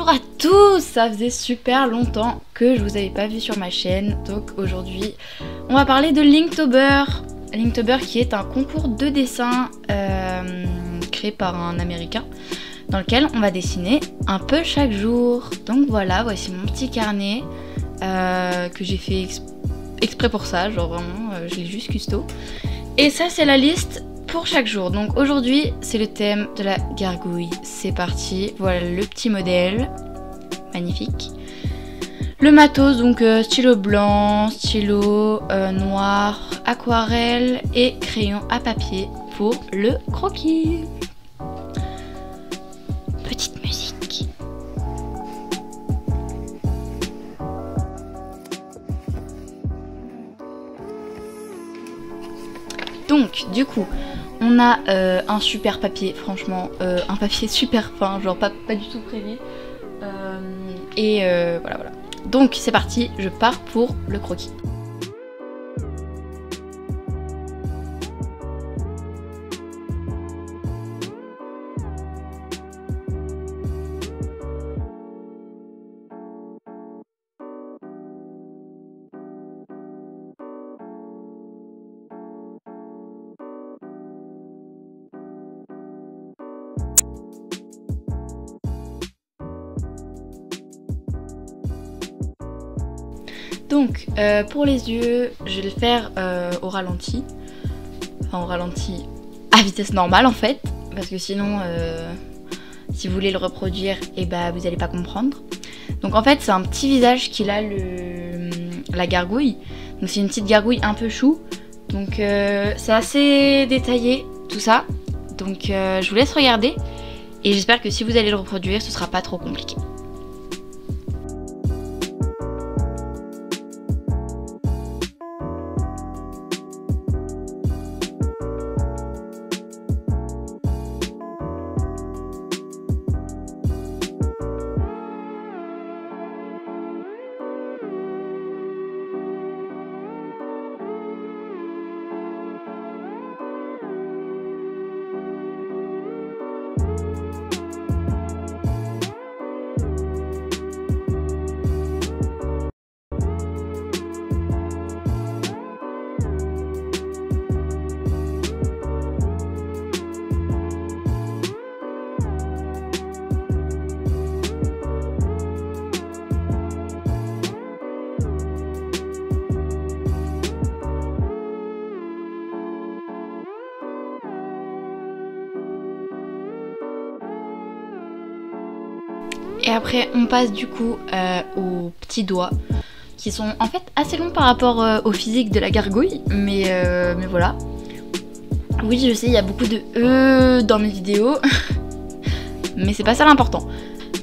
Bonjour à tous, ça faisait super longtemps que je vous avais pas vu sur ma chaîne, donc aujourd'hui on va parler de Linktober. Linktober qui est un concours de dessin créé par un américain dans lequel on va dessiner un peu chaque jour. Donc voilà, voici mon petit carnet que j'ai fait exprès pour ça, genre vraiment je l'ai juste custo. Et ça c'est la liste pour chaque jour. Donc aujourd'hui c'est le thème de la gargouille. C'est parti, voilà le petit modèle, magnifique. Le matos, donc stylo blanc, stylo noir, aquarelle et crayon à papier pour le croquis. Petite musique. Donc du coup on a un super papier, franchement un papier super fin, genre pas du tout prévu. Voilà. Donc c'est parti, je pars pour le croquis. Donc pour les yeux, je vais le faire au ralenti. Enfin au ralenti à vitesse normale en fait. Parce que sinon, si vous voulez le reproduire, et bah vous allez pas comprendre. Donc en fait c'est un petit visage qu'il a la gargouille. Donc c'est une petite gargouille un peu chou. Donc c'est assez détaillé tout ça. Donc je vous laisse regarder. Et j'espère que si vous allez le reproduire, ce sera pas trop compliqué. Et après on passe du coup aux petits doigts qui sont en fait assez longs par rapport au physique de la gargouille, mais voilà. Oui je sais, il y a beaucoup de dans mes vidéos, mais c'est pas ça l'important.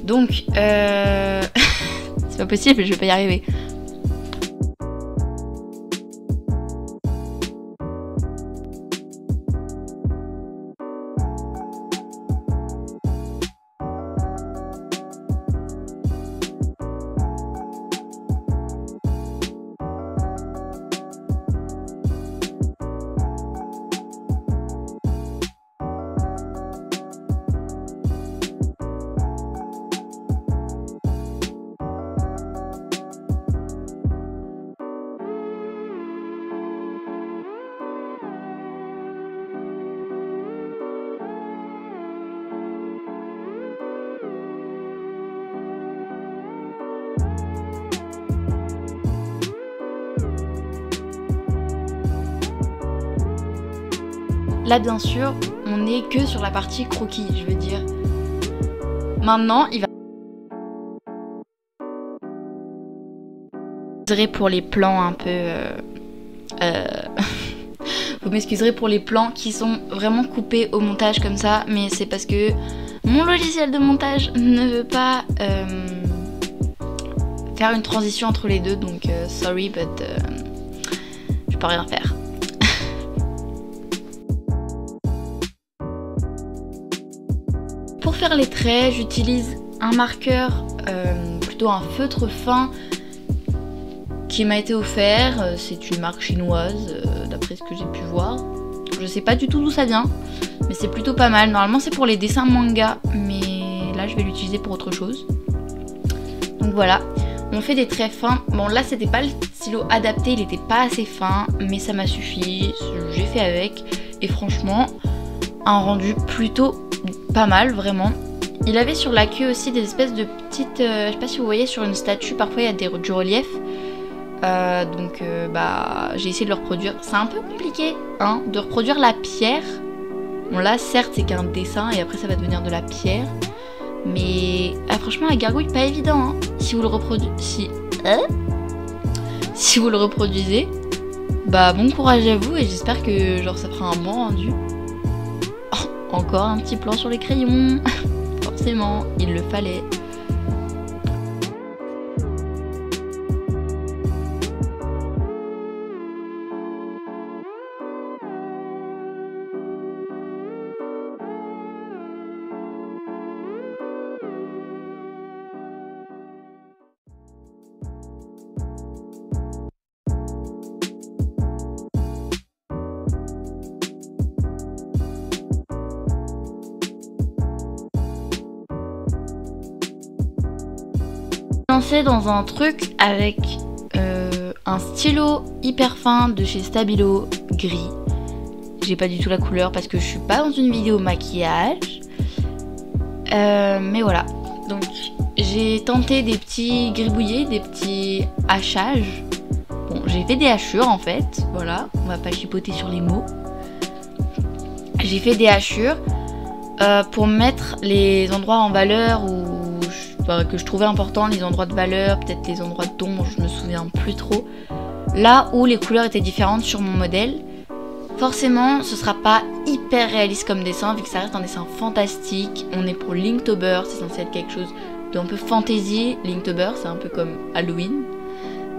Donc c'est pas possible, je vais pas y arriver. Là bien sûr on n'est que sur la partie croquis, je veux dire. Maintenant il va... Pour les plans un peu... Vous m'excuserez pour les plans qui sont vraiment coupés au montage comme ça, mais c'est parce que mon logiciel de montage ne veut pas faire une transition entre les deux, donc sorry but je peux rien faire. Pour faire les traits, j'utilise un marqueur, plutôt un feutre fin qui m'a été offert. C'est une marque chinoise, d'après ce que j'ai pu voir. Je sais pas du tout d'où ça vient, mais c'est plutôt pas mal. Normalement c'est pour les dessins manga, mais là je vais l'utiliser pour autre chose. Donc voilà, on fait des traits fins. Bon là c'était pas le stylo adapté, il était pas assez fin, mais ça m'a suffi, j'ai fait avec. Et franchement, un rendu plutôt pas mal vraiment. Il avait sur la queue aussi des espèces de petites, je sais pas si vous voyez sur une statue, parfois il y a du relief. Donc bah j'ai essayé de le reproduire. C'est un peu compliqué hein, de reproduire la pierre. Bon là certes c'est qu'un dessin et après ça va devenir de la pierre. Mais franchement la gargouille pas évident hein. Si vous le si vous le reproduisez, bah bon courage à vous et j'espère que genre ça fera un bon rendu. Oh, encore un petit plan sur les crayons. Forcément, il le fallait. Lancé dans un truc avec un stylo hyper fin de chez Stabilo gris. J'ai pas du tout la couleur parce que je suis pas dans une vidéo maquillage. Mais voilà. Donc j'ai tenté des petits gribouillés, des petits hachages. Bon, j'ai fait des hachures en fait. Voilà, on va pas chipoter sur les mots. J'ai fait des hachures pour mettre les endroits en valeur ou que je trouvais important, les endroits de valeur, peut-être les endroits d'ombre, je me souviens plus trop. Là où les couleurs étaient différentes sur mon modèle. Forcément, ce sera pas hyper réaliste comme dessin, vu que ça reste un dessin fantastique. On est pour Linktober, c'est censé être quelque chose d'un peu fantasy. Linktober, c'est un peu comme Halloween.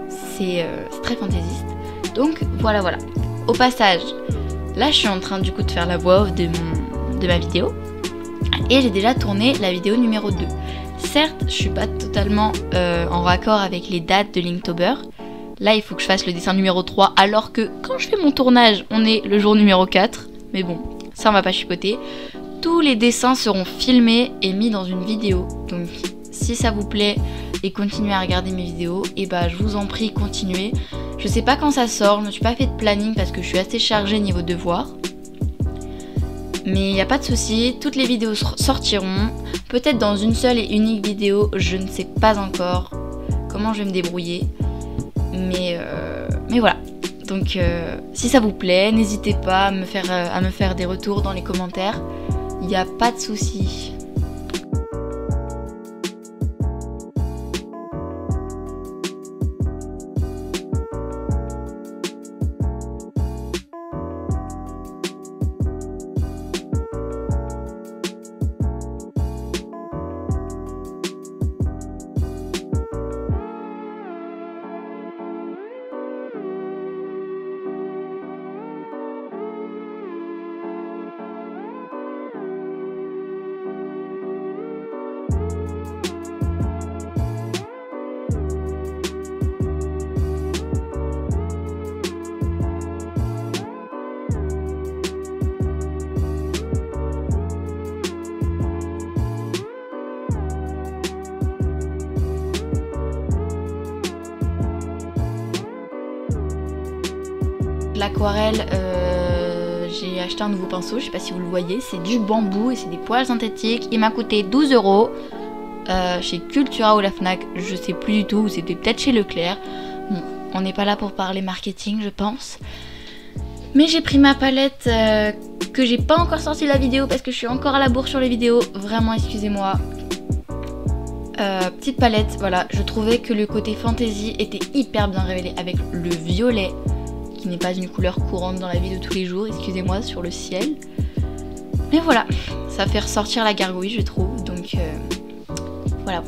C'est très fantaisiste. Donc voilà. Au passage, là je suis en train du coup de faire la voix off de ma vidéo. Et j'ai déjà tourné la vidéo numéro 2. Certes, je suis pas totalement en raccord avec les dates de Linktober. Là, il faut que je fasse le dessin numéro 3, alors que quand je fais mon tournage, on est le jour numéro 4. Mais bon, ça on va pas chipoter. Tous les dessins seront filmés et mis dans une vidéo. Donc, si ça vous plaît et continuez à regarder mes vidéos, et bah je vous en prie, continuez. Je sais pas quand ça sort, je me suis pas fait de planning parce que je suis assez chargée niveau devoir. Mais il n'y a pas de souci, toutes les vidéos sortiront. Peut-être dans une seule et unique vidéo, je ne sais pas encore comment je vais me débrouiller. Mais voilà. Donc si ça vous plaît, n'hésitez pas à me faire des retours dans les commentaires. Il n'y a pas de souci. L'aquarelle, j'ai acheté un nouveau pinceau, je sais pas si vous le voyez, c'est du bambou et c'est des poils synthétiques. Il m'a coûté 12 € chez Cultura ou la Fnac, je sais plus du tout, ou c'était peut-être chez Leclerc. Bon, on n'est pas là pour parler marketing, je pense. Mais j'ai pris ma palette que j'ai pas encore sorti la vidéo parce que je suis encore à la bourre sur les vidéos, vraiment excusez-moi. Petite palette, voilà, je trouvais que le côté fantasy était hyper bien révélé avec le violet, qui n'est pas une couleur courante dans la vie de tous les jours, excusez-moi, sur le ciel. Mais voilà, ça fait ressortir la gargouille, je trouve, donc voilà.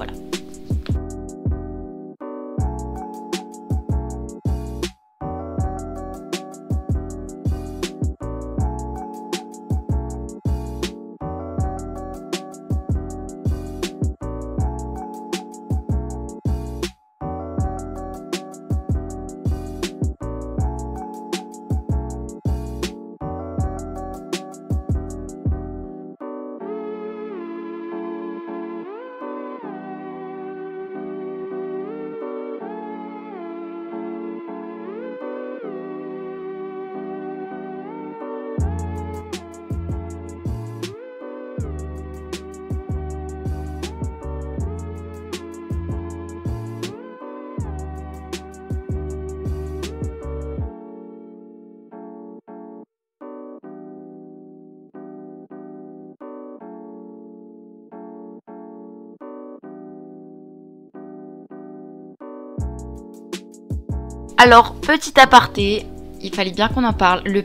Alors, petit aparté, il fallait bien qu'on en parle. Le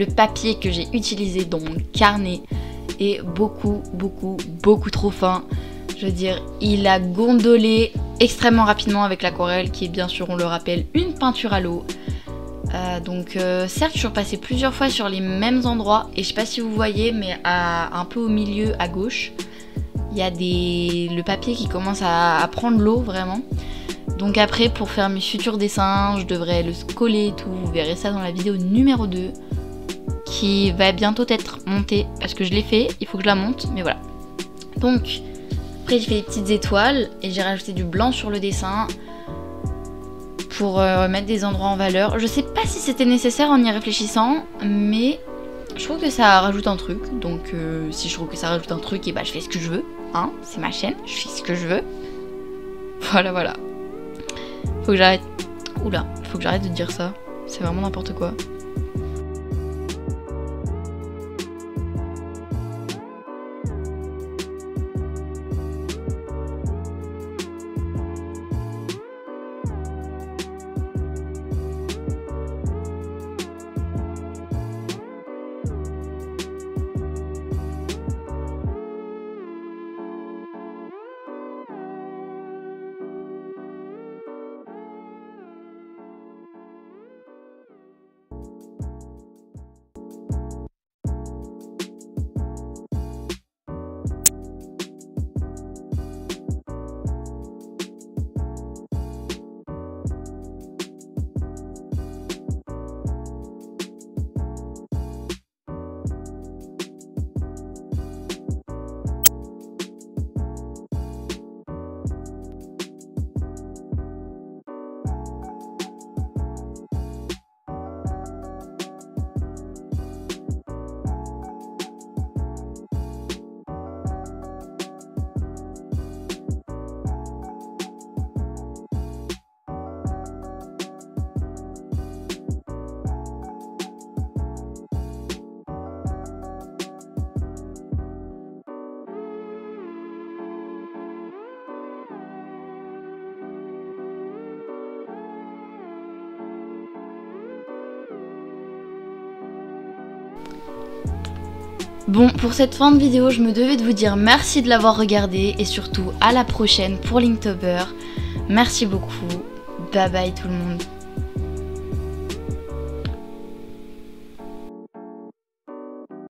papier que j'ai utilisé dans mon carnet est beaucoup trop fin. Je veux dire, il a gondolé extrêmement rapidement avec l'aquarelle, qui est bien sûr, on le rappelle, une peinture à l'eau. Certes, je suis repassée plusieurs fois sur les mêmes endroits, et je sais pas si vous voyez, mais un peu au milieu à gauche, il y a le papier qui commence à prendre l'eau vraiment. Donc après, pour faire mes futurs dessins, je devrais le coller et tout. Vous verrez ça dans la vidéo numéro 2 qui va bientôt être montée parce que je l'ai fait, il faut que je la monte, mais voilà. Donc après, j'ai fait des petites étoiles et j'ai rajouté du blanc sur le dessin pour mettre des endroits en valeur. Je sais pas si c'était nécessaire en y réfléchissant, mais je trouve que ça rajoute un truc. Donc si je trouve que ça rajoute un truc, et bah je fais ce que je veux, hein, c'est ma chaîne, je fais ce que je veux. Voilà. Faut que j'arrête. Oula, faut que j'arrête de dire ça. C'est vraiment n'importe quoi. Bon, pour cette fin de vidéo, je me devais de vous dire merci de l'avoir regardé et surtout à la prochaine pour Linktober. Merci beaucoup. Bye bye tout le monde.